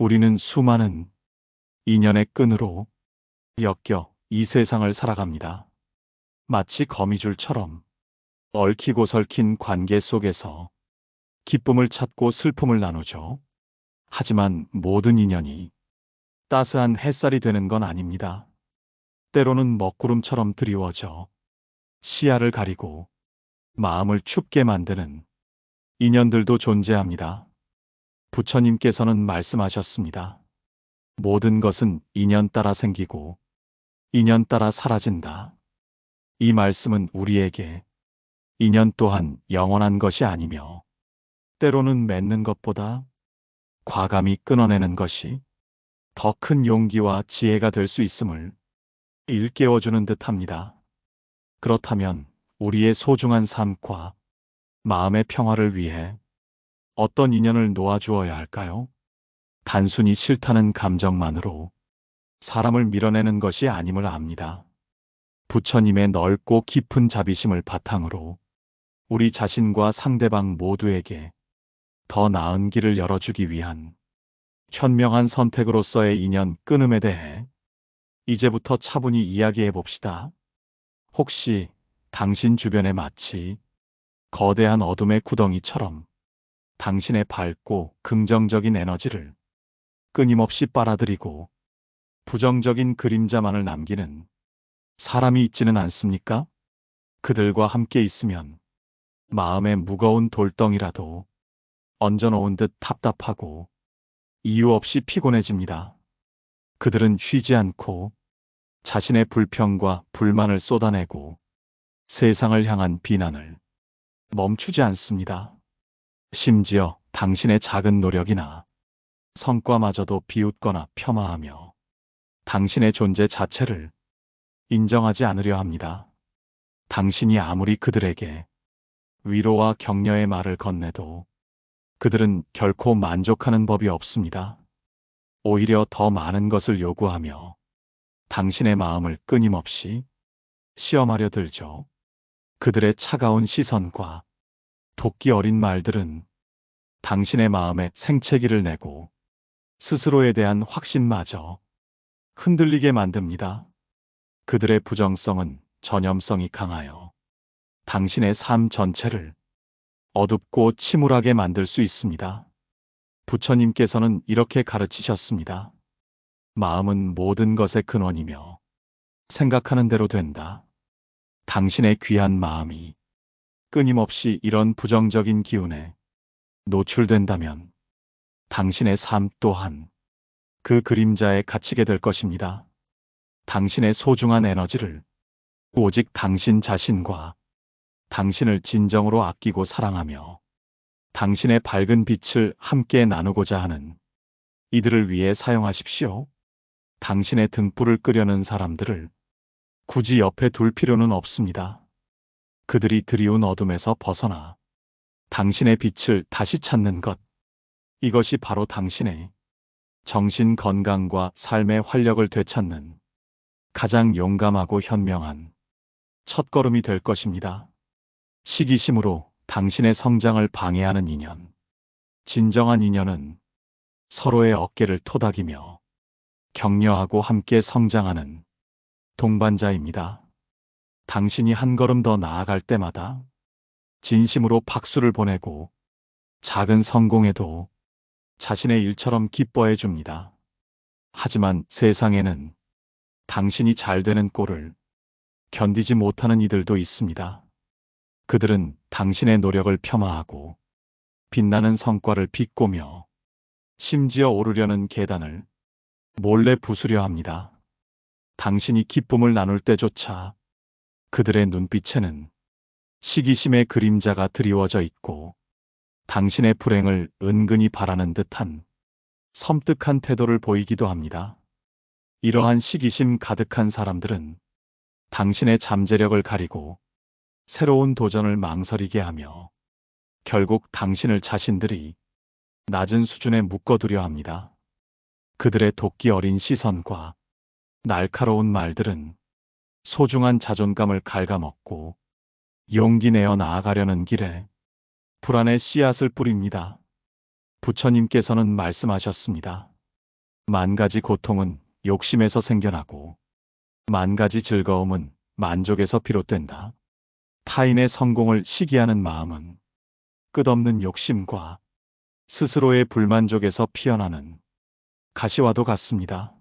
우리는 수많은 인연의 끈으로 엮여 이 세상을 살아갑니다. 마치 거미줄처럼 얽히고 설킨 관계 속에서 기쁨을 찾고 슬픔을 나누죠. 하지만 모든 인연이 따스한 햇살이 되는 건 아닙니다. 때로는 먹구름처럼 드리워져 시야를 가리고 마음을 춥게 만드는 인연들도 존재합니다. 부처님께서는 말씀하셨습니다. 모든 것은 인연 따라 생기고 인연 따라 사라진다. 이 말씀은 우리에게 인연 또한 영원한 것이 아니며 때로는 맺는 것보다 과감히 끊어내는 것이 더 큰 용기와 지혜가 될 수 있음을 일깨워주는 듯합니다. 그렇다면 우리의 소중한 삶과 마음의 평화를 위해 어떤 인연을 놓아주어야 할까요? 단순히 싫다는 감정만으로 사람을 밀어내는 것이 아님을 압니다. 부처님의 넓고 깊은 자비심을 바탕으로 우리 자신과 상대방 모두에게 더 나은 길을 열어주기 위한 현명한 선택으로서의 인연 끊음에 대해 이제부터 차분히 이야기해 봅시다. 혹시 당신 주변에 마치 거대한 어둠의 구덩이처럼 당신의 밝고 긍정적인 에너지를 끊임없이 빨아들이고 부정적인 그림자만을 남기는 사람이 있지는 않습니까? 그들과 함께 있으면 마음에 무거운 돌덩이라도 얹어놓은 듯 답답하고 이유 없이 피곤해집니다. 그들은 쉬지 않고 자신의 불평과 불만을 쏟아내고 세상을 향한 비난을 멈추지 않습니다. 심지어 당신의 작은 노력이나 성과마저도 비웃거나 폄하하며 당신의 존재 자체를 인정하지 않으려 합니다. 당신이 아무리 그들에게 위로와 격려의 말을 건네도 그들은 결코 만족하는 법이 없습니다. 오히려 더 많은 것을 요구하며 당신의 마음을 끊임없이 시험하려 들죠. 그들의 차가운 시선과 도끼 어린 말들은 당신의 마음에 생채기를 내고 스스로에 대한 확신마저 흔들리게 만듭니다. 그들의 부정성은 전염성이 강하여 당신의 삶 전체를 어둡고 침울하게 만들 수 있습니다. 부처님께서는 이렇게 가르치셨습니다. 마음은 모든 것의 근원이며 생각하는 대로 된다. 당신의 귀한 마음이 끊임없이 이런 부정적인 기운에 노출된다면 당신의 삶 또한 그 그림자에 갇히게 될 것입니다. 당신의 소중한 에너지를 오직 당신 자신과 당신을 진정으로 아끼고 사랑하며 당신의 밝은 빛을 함께 나누고자 하는 이들을 위해 사용하십시오. 당신의 등불을 끄려는 사람들을 굳이 옆에 둘 필요는 없습니다. 그들이 드리운 어둠에서 벗어나 당신의 빛을 다시 찾는 것, 이것이 바로 당신의 정신 건강과 삶의 활력을 되찾는 가장 용감하고 현명한 첫걸음이 될 것입니다. 시기심으로 당신의 성장을 방해하는 인연. 진정한 인연은 서로의 어깨를 토닥이며 격려하고 함께 성장하는 동반자입니다. 당신이 한 걸음 더 나아갈 때마다 진심으로 박수를 보내고 작은 성공에도 자신의 일처럼 기뻐해 줍니다. 하지만 세상에는 당신이 잘 되는 꼴을 견디지 못하는 이들도 있습니다. 그들은 당신의 노력을 폄하하고 빛나는 성과를 비꼬며 심지어 오르려는 계단을 몰래 부수려 합니다. 당신이 기쁨을 나눌 때조차 그들의 눈빛에는 시기심의 그림자가 드리워져 있고 당신의 불행을 은근히 바라는 듯한 섬뜩한 태도를 보이기도 합니다. 이러한 시기심 가득한 사람들은 당신의 잠재력을 가리고 새로운 도전을 망설이게 하며 결국 당신을 자신들이 낮은 수준에 묶어두려 합니다. 그들의 도끼 어린 시선과 날카로운 말들은 소중한 자존감을 갉아먹고 용기 내어 나아가려는 길에 불안의 씨앗을 뿌립니다. 부처님께서는 말씀하셨습니다. 만 가지 고통은 욕심에서 생겨나고 만 가지 즐거움은 만족에서 비롯된다. 타인의 성공을 시기하는 마음은 끝없는 욕심과 스스로의 불만족에서 피어나는 가시와도 같습니다.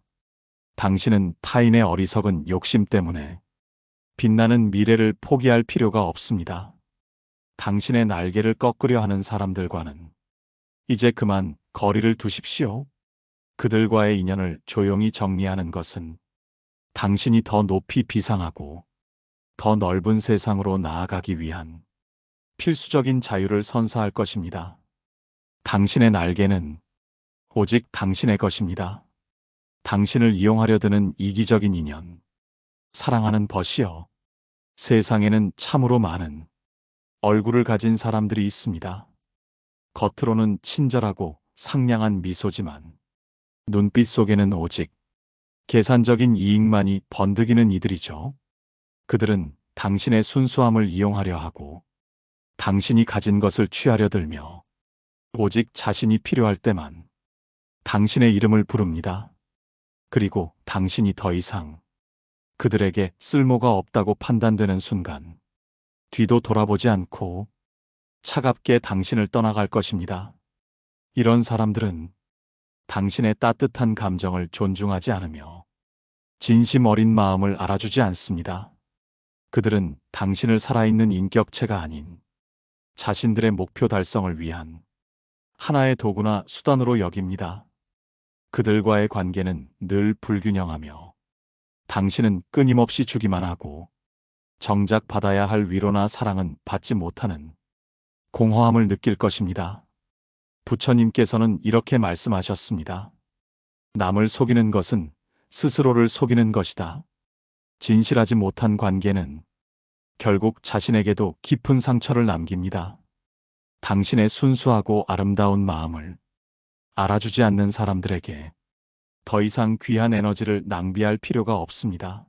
당신은 타인의 어리석은 욕심 때문에 빛나는 미래를 포기할 필요가 없습니다. 당신의 날개를 꺾으려 하는 사람들과는 이제 그만 거리를 두십시오. 그들과의 인연을 조용히 정리하는 것은 당신이 더 높이 비상하고 더 넓은 세상으로 나아가기 위한 필수적인 자유를 선사할 것입니다. 당신의 날개는 오직 당신의 것입니다. 당신을 이용하려 드는 이기적인 인연, 사랑하는 벗이여. 세상에는 참으로 많은 얼굴을 가진 사람들이 있습니다. 겉으로는 친절하고 상냥한 미소지만 눈빛 속에는 오직 계산적인 이익만이 번득이는 이들이죠. 그들은 당신의 순수함을 이용하려 하고 당신이 가진 것을 취하려 들며 오직 자신이 필요할 때만 당신의 이름을 부릅니다. 그리고 당신이 더 이상 그들에게 쓸모가 없다고 판단되는 순간 뒤도 돌아보지 않고 차갑게 당신을 떠나갈 것입니다. 이런 사람들은 당신의 따뜻한 감정을 존중하지 않으며 진심 어린 마음을 알아주지 않습니다. 그들은 당신을 살아있는 인격체가 아닌 자신들의 목표 달성을 위한 하나의 도구나 수단으로 여깁니다. 그들과의 관계는 늘 불균형하며 당신은 끊임없이 주기만 하고 정작 받아야 할 위로나 사랑은 받지 못하는 공허함을 느낄 것입니다. 부처님께서는 이렇게 말씀하셨습니다. 남을 속이는 것은 스스로를 속이는 것이다. 진실하지 못한 관계는 결국 자신에게도 깊은 상처를 남깁니다. 당신의 순수하고 아름다운 마음을 알아주지 않는 사람들에게 더 이상 귀한 에너지를 낭비할 필요가 없습니다.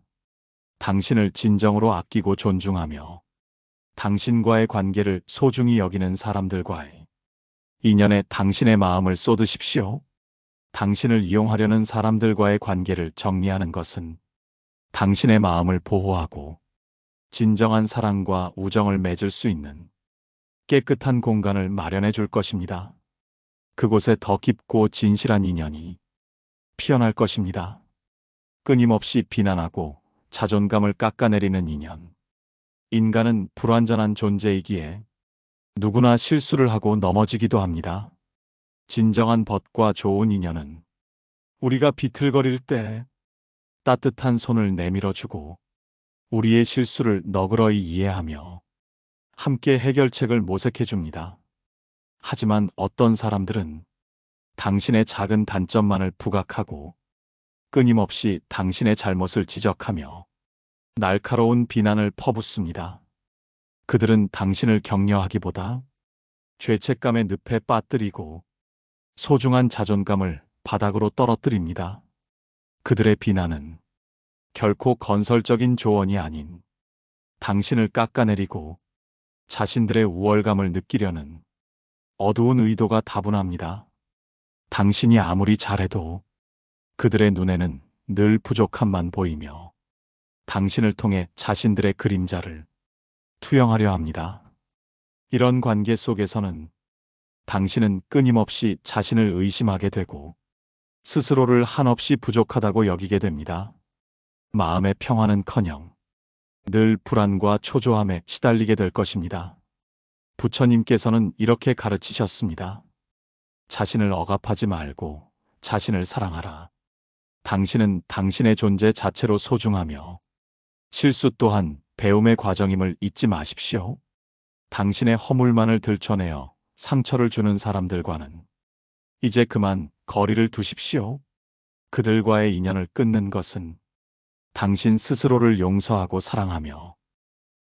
당신을 진정으로 아끼고 존중하며 당신과의 관계를 소중히 여기는 사람들과의 인연에 당신의 마음을 쏟으십시오. 당신을 이용하려는 사람들과의 관계를 정리하는 것은 당신의 마음을 보호하고 진정한 사랑과 우정을 맺을 수 있는 깨끗한 공간을 마련해 줄 것입니다. 그곳에 더 깊고 진실한 인연이 피어날 것입니다. 끊임없이 비난하고 자존감을 깎아내리는 인연. 인간은 불완전한 존재이기에 누구나 실수를 하고 넘어지기도 합니다. 진정한 벗과 좋은 인연은 우리가 비틀거릴 때 따뜻한 손을 내밀어주고 우리의 실수를 너그러이 이해하며 함께 해결책을 모색해줍니다. 하지만 어떤 사람들은 당신의 작은 단점만을 부각하고 끊임없이 당신의 잘못을 지적하며 날카로운 비난을 퍼붓습니다. 그들은 당신을 격려하기보다 죄책감의 늪에 빠뜨리고 소중한 자존감을 바닥으로 떨어뜨립니다. 그들의 비난은 결코 건설적인 조언이 아닌 당신을 깎아내리고 자신들의 우월감을 느끼려는 어두운 의도가 다분합니다. 당신이 아무리 잘해도 그들의 눈에는 늘 부족함만 보이며 당신을 통해 자신들의 그림자를 투영하려 합니다. 이런 관계 속에서는 당신은 끊임없이 자신을 의심하게 되고 스스로를 한없이 부족하다고 여기게 됩니다. 마음의 평화는커녕 늘 불안과 초조함에 시달리게 될 것입니다. 부처님께서는 이렇게 가르치셨습니다. 자신을 억압하지 말고 자신을 사랑하라. 당신은 당신의 존재 자체로 소중하며 실수 또한 배움의 과정임을 잊지 마십시오. 당신의 허물만을 들춰내어 상처를 주는 사람들과는 이제 그만 거리를 두십시오. 그들과의 인연을 끊는 것은 당신 스스로를 용서하고 사랑하며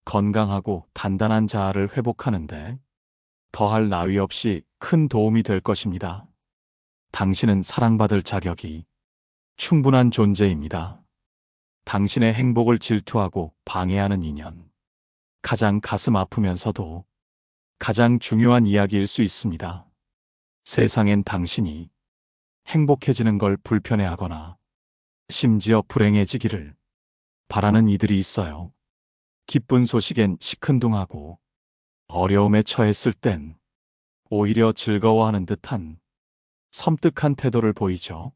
건강하고 단단한 자아를 회복하는데 더할 나위 없이 큰 도움이 될 것입니다. 당신은 사랑받을 자격이 충분한 존재입니다. 당신의 행복을 질투하고 방해하는 인연. 가장 가슴 아프면서도 가장 중요한 이야기일 수 있습니다. 세상엔 당신이 행복해지는 걸 불편해하거나 심지어 불행해지기를 바라는 이들이 있어요. 기쁜 소식엔 시큰둥하고 어려움에 처했을 땐 오히려 즐거워하는 듯한 섬뜩한 태도를 보이죠.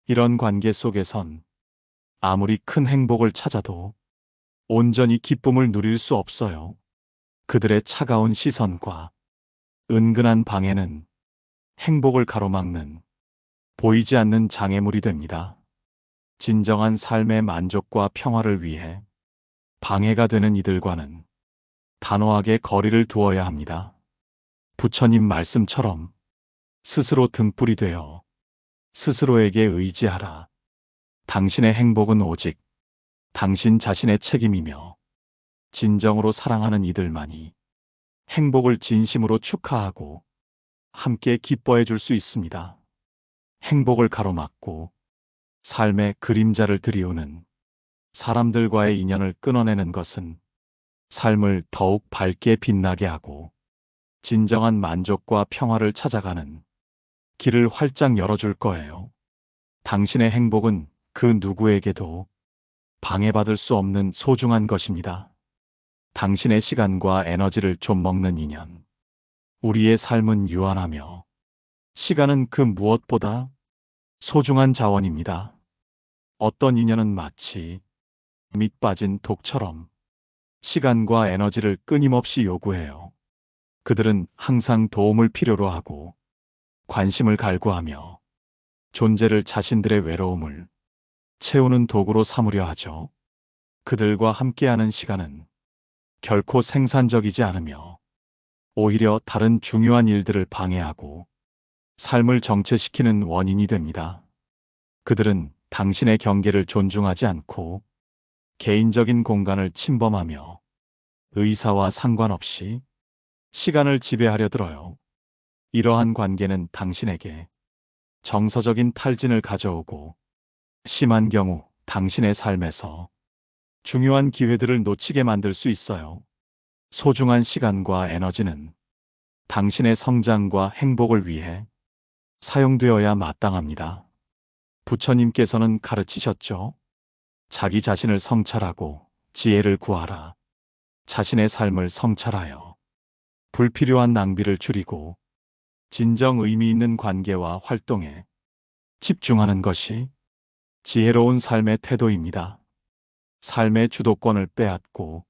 이런 관계 속에선 아무리 큰 행복을 찾아도 온전히 기쁨을 누릴 수 없어요. 그들의 차가운 시선과 은근한 방해는 행복을 가로막는 보이지 않는 장애물이 됩니다. 진정한 삶의 만족과 평화를 위해 방해가 되는 이들과는 단호하게 거리를 두어야 합니다. 부처님 말씀처럼 스스로 등불이 되어 스스로에게 의지하라. 당신의 행복은 오직 당신 자신의 책임이며 진정으로 사랑하는 이들만이 행복을 진심으로 축하하고 함께 기뻐해 줄 수 있습니다. 행복을 가로막고 삶의 그림자를 들이우는 사람들과의 인연을 끊어내는 것은 삶을 더욱 밝게 빛나게 하고 진정한 만족과 평화를 찾아가는 길을 활짝 열어줄 거예요. 당신의 행복은 그 누구에게도 방해받을 수 없는 소중한 것입니다. 당신의 시간과 에너지를 좀 먹는 인연. 우리의 삶은 유한하며 시간은 그 무엇보다 소중한 자원입니다. 어떤 인연은 마치 밑 빠진 독처럼 시간과 에너지를 끊임없이 요구해요. 그들은 항상 도움을 필요로 하고 관심을 갈구하며 존재를 자신들의 외로움을 채우는 도구로 삼으려 하죠. 그들과 함께하는 시간은 결코 생산적이지 않으며 오히려 다른 중요한 일들을 방해하고 삶을 정체시키는 원인이 됩니다. 그들은 당신의 경계를 존중하지 않고 개인적인 공간을 침범하며 의사와 상관없이 시간을 지배하려 들어요. 이러한 관계는 당신에게 정서적인 탈진을 가져오고 심한 경우 당신의 삶에서 중요한 기회들을 놓치게 만들 수 있어요. 소중한 시간과 에너지는 당신의 성장과 행복을 위해 사용되어야 마땅합니다. 부처님께서는 가르치셨죠. 자기 자신을 성찰하고 지혜를 구하라. 자신의 삶을 성찰하여 불필요한 낭비를 줄이고 진정 의미 있는 관계와 활동에 집중하는 것이 지혜로운 삶의 태도입니다. 삶의 주도권을 빼앗고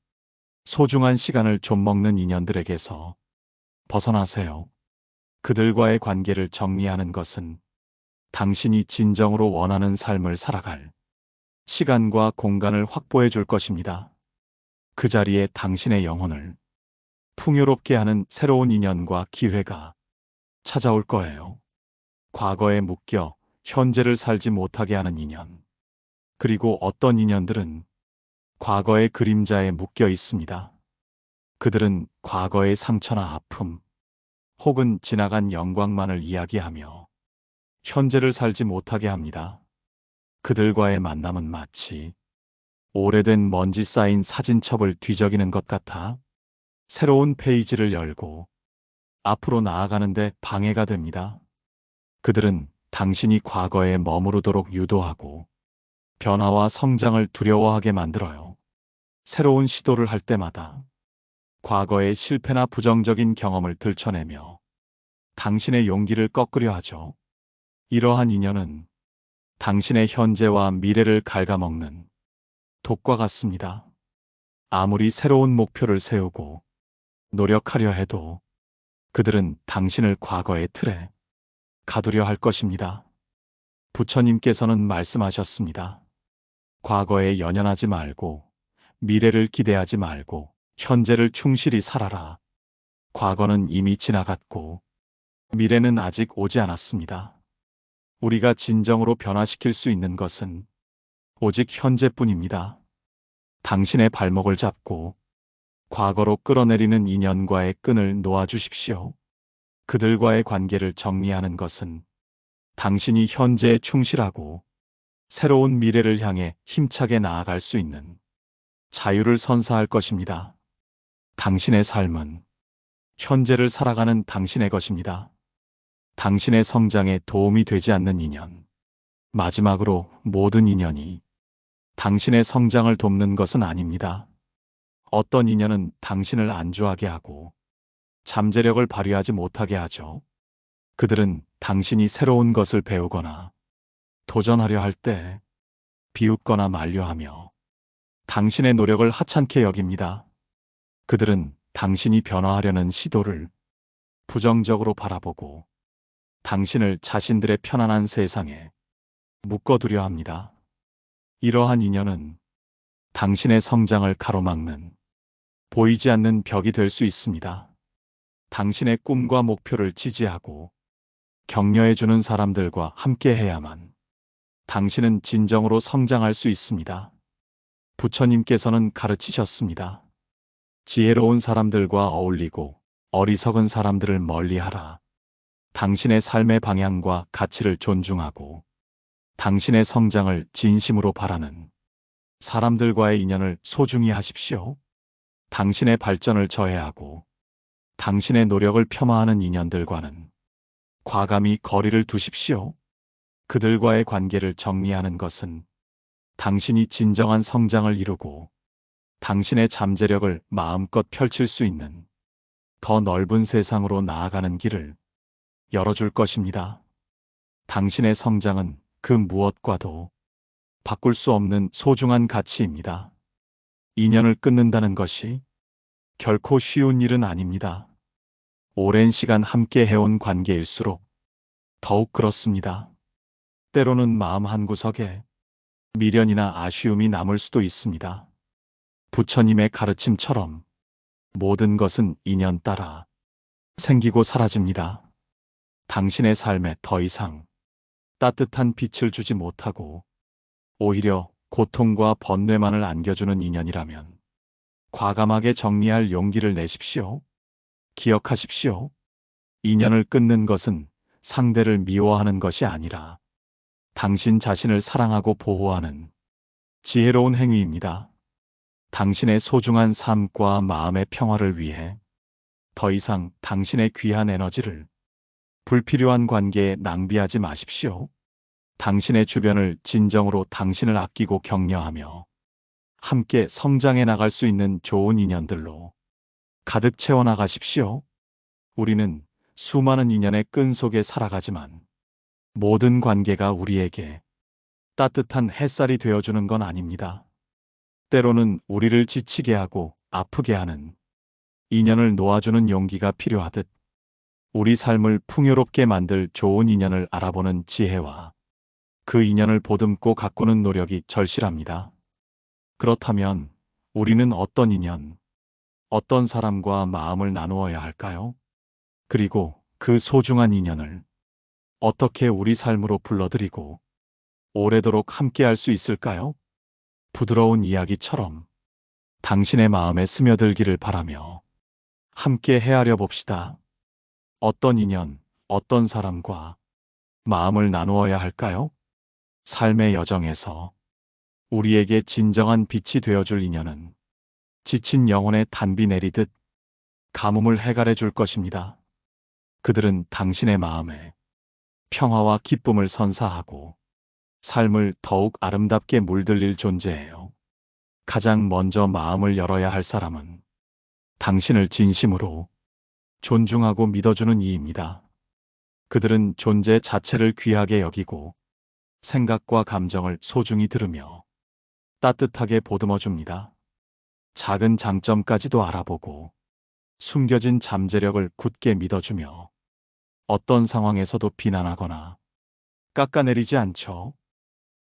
소중한 시간을 좀먹는 인연들에게서 벗어나세요. 그들과의 관계를 정리하는 것은 당신이 진정으로 원하는 삶을 살아갈 시간과 공간을 확보해 줄 것입니다. 그 자리에 당신의 영혼을 풍요롭게 하는 새로운 인연과 기회가 찾아올 거예요. 과거에 묶여 현재를 살지 못하게 하는 인연. 그리고 어떤 인연들은 과거의 그림자에 묶여 있습니다. 그들은 과거의 상처나 아픔, 혹은 지나간 영광만을 이야기하며 현재를 살지 못하게 합니다. 그들과의 만남은 마치 오래된 먼지 쌓인 사진첩을 뒤적이는 것 같아 새로운 페이지를 열고 앞으로 나아가는데 방해가 됩니다. 그들은 당신이 과거에 머무르도록 유도하고 변화와 성장을 두려워하게 만들어요. 새로운 시도를 할 때마다 과거의 실패나 부정적인 경험을 들춰내며 당신의 용기를 꺾으려 하죠. 이러한 인연은 당신의 현재와 미래를 갉아먹는 독과 같습니다. 아무리 새로운 목표를 세우고 노력하려 해도 그들은 당신을 과거의 틀에 가두려 할 것입니다. 부처님께서는 말씀하셨습니다. 과거에 연연하지 말고 미래를 기대하지 말고 현재를 충실히 살아라. 과거는 이미 지나갔고 미래는 아직 오지 않았습니다. 우리가 진정으로 변화시킬 수 있는 것은 오직 현재뿐입니다. 당신의 발목을 잡고 과거로 끌어내리는 인연과의 끈을 놓아주십시오. 그들과의 관계를 정리하는 것은 당신이 현재에 충실하고 새로운 미래를 향해 힘차게 나아갈 수 있는 자유를 선사할 것입니다. 당신의 삶은 현재를 살아가는 당신의 것입니다. 당신의 성장에 도움이 되지 않는 인연. 마지막으로 모든 인연이 당신의 성장을 돕는 것은 아닙니다. 어떤 인연은 당신을 안주하게 하고 잠재력을 발휘하지 못하게 하죠. 그들은 당신이 새로운 것을 배우거나 도전하려 할 때 비웃거나 만류하며 당신의 노력을 하찮게 여깁니다. 그들은 당신이 변화하려는 시도를 부정적으로 바라보고 당신을 자신들의 편안한 세상에 묶어두려 합니다. 이러한 인연은 당신의 성장을 가로막는 보이지 않는 벽이 될 수 있습니다. 당신의 꿈과 목표를 지지하고 격려해주는 사람들과 함께해야만 당신은 진정으로 성장할 수 있습니다. 부처님께서는 가르치셨습니다. 지혜로운 사람들과 어울리고 어리석은 사람들을 멀리하라. 당신의 삶의 방향과 가치를 존중하고 당신의 성장을 진심으로 바라는 사람들과의 인연을 소중히 하십시오. 당신의 발전을 저해하고 당신의 노력을 폄하하는 인연들과는 과감히 거리를 두십시오. 그들과의 관계를 정리하는 것은 당신이 진정한 성장을 이루고 당신의 잠재력을 마음껏 펼칠 수 있는 더 넓은 세상으로 나아가는 길을 열어줄 것입니다. 당신의 성장은 그 무엇과도 바꿀 수 없는 소중한 가치입니다. 인연을 끊는다는 것이 결코 쉬운 일은 아닙니다. 오랜 시간 함께 해온 관계일수록 더욱 그렇습니다. 때로는 마음 한구석에 미련이나 아쉬움이 남을 수도 있습니다. 부처님의 가르침처럼 모든 것은 인연 따라 생기고 사라집니다. 당신의 삶에 더 이상 따뜻한 빛을 주지 못하고 오히려 고통과 번뇌만을 안겨주는 인연이라면 과감하게 정리할 용기를 내십시오. 기억하십시오. 인연을 끊는 것은 상대를 미워하는 것이 아니라 당신 자신을 사랑하고 보호하는 지혜로운 행위입니다. 당신의 소중한 삶과 마음의 평화를 위해 더 이상 당신의 귀한 에너지를 불필요한 관계에 낭비하지 마십시오. 당신의 주변을 진정으로 당신을 아끼고 격려하며 함께 성장해 나갈 수 있는 좋은 인연들로 가득 채워나가십시오. 우리는 수많은 인연의 끈 속에 살아가지만 모든 관계가 우리에게 따뜻한 햇살이 되어주는 건 아닙니다. 때로는 우리를 지치게 하고 아프게 하는 인연을 놓아주는 용기가 필요하듯 우리 삶을 풍요롭게 만들 좋은 인연을 알아보는 지혜와 그 인연을 보듬고 가꾸는 노력이 절실합니다. 그렇다면 우리는 어떤 인연, 어떤 사람과 마음을 나누어야 할까요? 그리고 그 소중한 인연을 어떻게 우리 삶으로 불러들이고 오래도록 함께할 수 있을까요? 부드러운 이야기처럼 당신의 마음에 스며들기를 바라며 함께 헤아려 봅시다. 어떤 인연, 어떤 사람과 마음을 나누어야 할까요? 삶의 여정에서 우리에게 진정한 빛이 되어줄 인연은 지친 영혼에 단비 내리듯 가뭄을 해갈해 줄 것입니다. 그들은 당신의 마음에 평화와 기쁨을 선사하고 삶을 더욱 아름답게 물들일 존재예요. 가장 먼저 마음을 열어야 할 사람은 당신을 진심으로 존중하고 믿어주는 이입니다. 그들은 존재 자체를 귀하게 여기고 생각과 감정을 소중히 들으며 따뜻하게 보듬어 줍니다. 작은 장점까지도 알아보고 숨겨진 잠재력을 굳게 믿어주며 어떤 상황에서도 비난하거나 깎아내리지 않죠.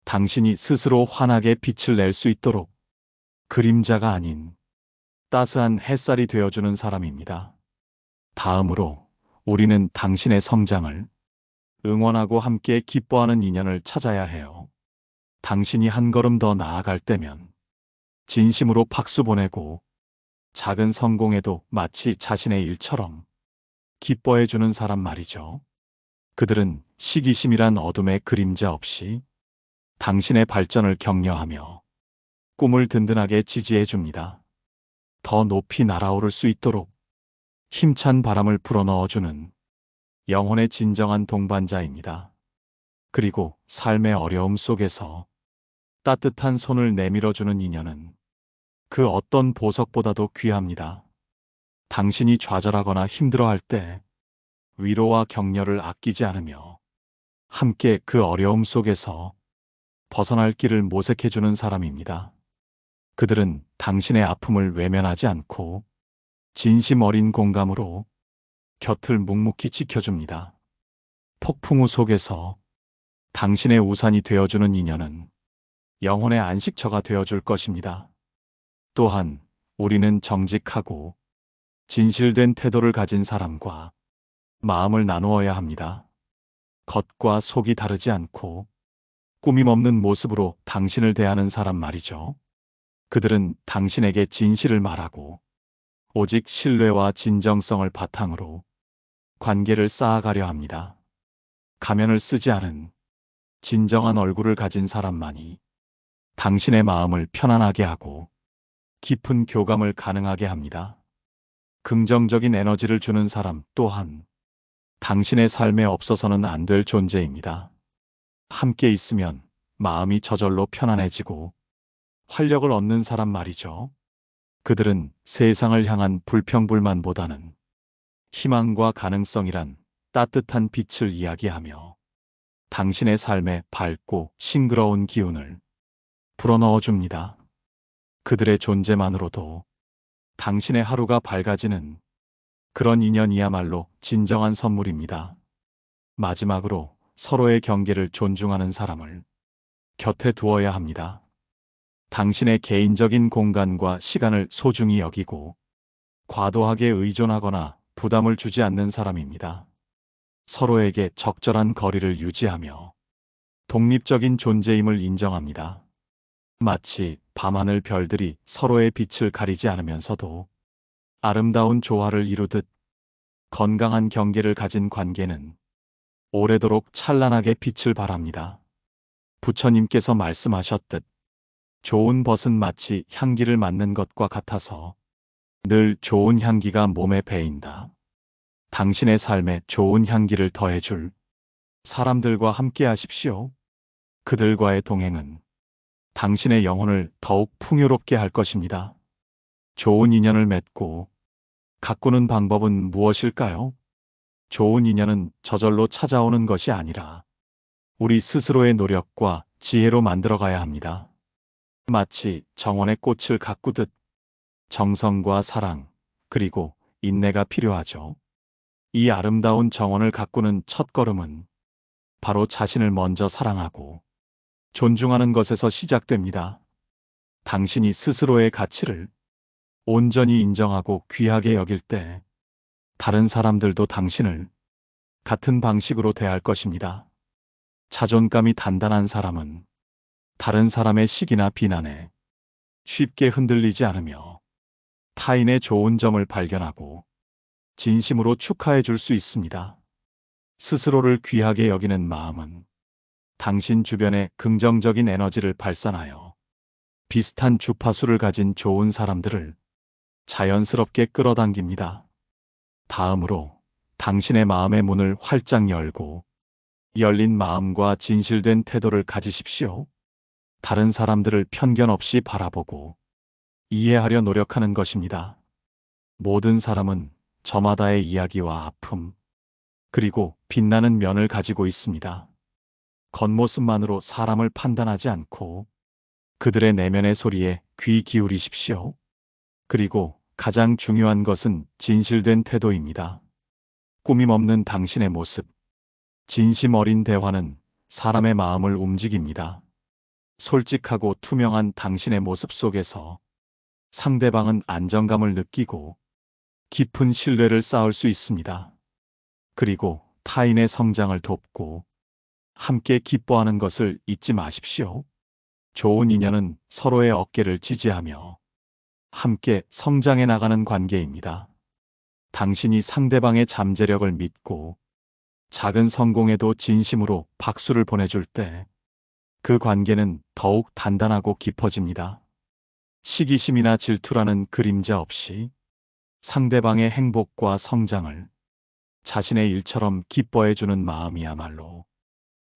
당신이 스스로 환하게 빛을 낼 수 있도록 그림자가 아닌 따스한 햇살이 되어주는 사람입니다. 다음으로 우리는 당신의 성장을 응원하고 함께 기뻐하는 인연을 찾아야 해요. 당신이 한 걸음 더 나아갈 때면 진심으로 박수 보내고 작은 성공에도 마치 자신의 일처럼 기뻐해주는 사람 말이죠. 그들은 시기심이란 어둠의 그림자 없이 당신의 발전을 격려하며 꿈을 든든하게 지지해줍니다. 더 높이 날아오를 수 있도록 힘찬 바람을 불어넣어주는 영혼의 진정한 동반자입니다. 그리고 삶의 어려움 속에서 따뜻한 손을 내밀어주는 인연은 그 어떤 보석보다도 귀합니다. 당신이 좌절하거나 힘들어할 때 위로와 격려를 아끼지 않으며 함께 그 어려움 속에서 벗어날 길을 모색해주는 사람입니다. 그들은 당신의 아픔을 외면하지 않고 진심 어린 공감으로 곁을 묵묵히 지켜줍니다. 폭풍우 속에서 당신의 우산이 되어주는 인연은 영혼의 안식처가 되어줄 것입니다. 또한 우리는 정직하고 진실된 태도를 가진 사람과 마음을 나누어야 합니다. 겉과 속이 다르지 않고 꾸밈 없는 모습으로 당신을 대하는 사람 말이죠. 그들은 당신에게 진실을 말하고 오직 신뢰와 진정성을 바탕으로 관계를 쌓아가려 합니다. 가면을 쓰지 않은 진정한 얼굴을 가진 사람만이 당신의 마음을 편안하게 하고 깊은 교감을 가능하게 합니다. 긍정적인 에너지를 주는 사람 또한 당신의 삶에 없어서는 안 될 존재입니다. 함께 있으면 마음이 저절로 편안해지고 활력을 얻는 사람 말이죠. 그들은 세상을 향한 불평불만보다는 희망과 가능성이란 따뜻한 빛을 이야기하며 당신의 삶에 밝고 싱그러운 기운을 불어넣어 줍니다. 그들의 존재만으로도 당신의 하루가 밝아지는 그런 인연이야말로 진정한 선물입니다. 마지막으로 서로의 경계를 존중하는 사람을 곁에 두어야 합니다. 당신의 개인적인 공간과 시간을 소중히 여기고 과도하게 의존하거나 부담을 주지 않는 사람입니다. 서로에게 적절한 거리를 유지하며 독립적인 존재임을 인정합니다. 마치 밤하늘 별들이 서로의 빛을 가리지 않으면서도 아름다운 조화를 이루듯 건강한 경계를 가진 관계는 오래도록 찬란하게 빛을 발합니다. 부처님께서 말씀하셨듯 좋은 벗은 마치 향기를 맡는 것과 같아서 늘 좋은 향기가 몸에 배인다. 당신의 삶에 좋은 향기를 더해줄 사람들과 함께 하십시오. 그들과의 동행은 당신의 영혼을 더욱 풍요롭게 할 것입니다. 좋은 인연을 맺고 가꾸는 방법은 무엇일까요? 좋은 인연은 저절로 찾아오는 것이 아니라 우리 스스로의 노력과 지혜로 만들어가야 합니다. 마치 정원의 꽃을 가꾸듯 정성과 사랑, 그리고 인내가 필요하죠. 이 아름다운 정원을 가꾸는 첫걸음은 바로 자신을 먼저 사랑하고 존중하는 것에서 시작됩니다. 당신이 스스로의 가치를 온전히 인정하고 귀하게 여길 때 다른 사람들도 당신을 같은 방식으로 대할 것입니다. 자존감이 단단한 사람은 다른 사람의 시기나 비난에 쉽게 흔들리지 않으며 타인의 좋은 점을 발견하고 진심으로 축하해 줄 수 있습니다. 스스로를 귀하게 여기는 마음은 당신 주변에 긍정적인 에너지를 발산하여 비슷한 주파수를 가진 좋은 사람들을 자연스럽게 끌어당깁니다. 다음으로 당신의 마음의 문을 활짝 열고 열린 마음과 진실된 태도를 가지십시오. 다른 사람들을 편견 없이 바라보고 이해하려 노력하는 것입니다. 모든 사람은 저마다의 이야기와 아픔, 그리고 빛나는 면을 가지고 있습니다. 겉모습만으로 사람을 판단하지 않고 그들의 내면의 소리에 귀 기울이십시오. 그리고 가장 중요한 것은 진실된 태도입니다. 꾸밈 없는 당신의 모습, 진심 어린 대화는 사람의 마음을 움직입니다. 솔직하고 투명한 당신의 모습 속에서 상대방은 안정감을 느끼고 깊은 신뢰를 쌓을 수 있습니다. 그리고 타인의 성장을 돕고 함께 기뻐하는 것을 잊지 마십시오. 좋은 인연은 서로의 어깨를 지지하며 함께 성장해 나가는 관계입니다. 당신이 상대방의 잠재력을 믿고 작은 성공에도 진심으로 박수를 보내줄 때 그 관계는 더욱 단단하고 깊어집니다. 시기심이나 질투라는 그림자 없이 상대방의 행복과 성장을 자신의 일처럼 기뻐해주는 마음이야말로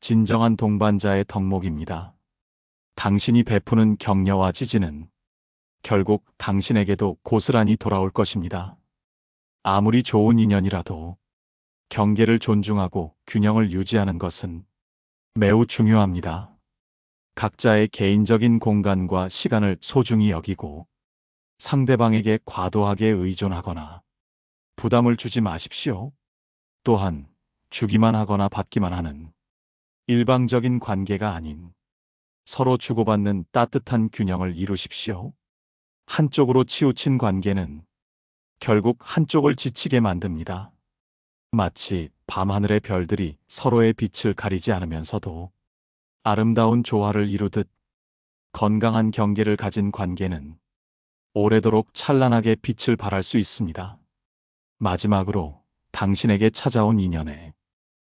진정한 동반자의 덕목입니다. 당신이 베푸는 격려와 지지는 결국 당신에게도 고스란히 돌아올 것입니다. 아무리 좋은 인연이라도 경계를 존중하고 균형을 유지하는 것은 매우 중요합니다. 각자의 개인적인 공간과 시간을 소중히 여기고 상대방에게 과도하게 의존하거나 부담을 주지 마십시오. 또한 주기만 하거나 받기만 하는 일방적인 관계가 아닌 서로 주고받는 따뜻한 균형을 이루십시오. 한쪽으로 치우친 관계는 결국 한쪽을 지치게 만듭니다. 마치 밤하늘의 별들이 서로의 빛을 가리지 않으면서도 아름다운 조화를 이루듯 건강한 경계를 가진 관계는 오래도록 찬란하게 빛을 발할 수 있습니다. 마지막으로 당신에게 찾아온 인연에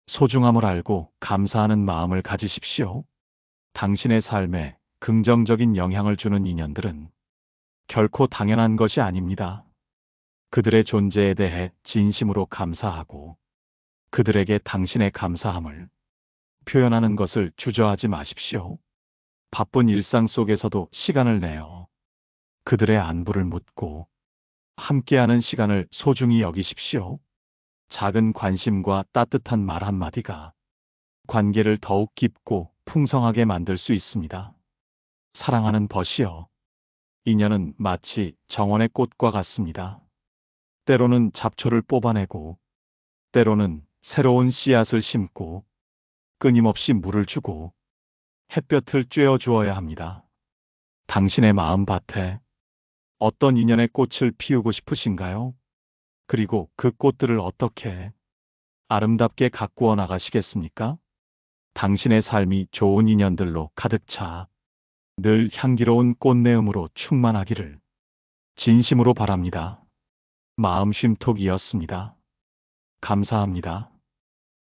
소중함을 알고 감사하는 마음을 가지십시오. 당신의 삶에 긍정적인 영향을 주는 인연들은 결코 당연한 것이 아닙니다. 그들의 존재에 대해 진심으로 감사하고 그들에게 당신의 감사함을 표현하는 것을 주저하지 마십시오. 바쁜 일상 속에서도 시간을 내어 그들의 안부를 묻고 함께하는 시간을 소중히 여기십시오. 작은 관심과 따뜻한 말 한마디가 관계를 더욱 깊고 풍성하게 만들 수 있습니다. 사랑하는 벗이여, 인연은 마치 정원의 꽃과 같습니다. 때로는 잡초를 뽑아내고 때로는 새로운 씨앗을 심고 끊임없이 물을 주고 햇볕을 쬐어 주어야 합니다. 당신의 마음밭에 어떤 인연의 꽃을 피우고 싶으신가요? 그리고 그 꽃들을 어떻게 아름답게 가꾸어 나가시겠습니까? 당신의 삶이 좋은 인연들로 가득 차 늘 향기로운 꽃내음으로 충만하기를 진심으로 바랍니다. 마음쉼톡이었습니다. 감사합니다.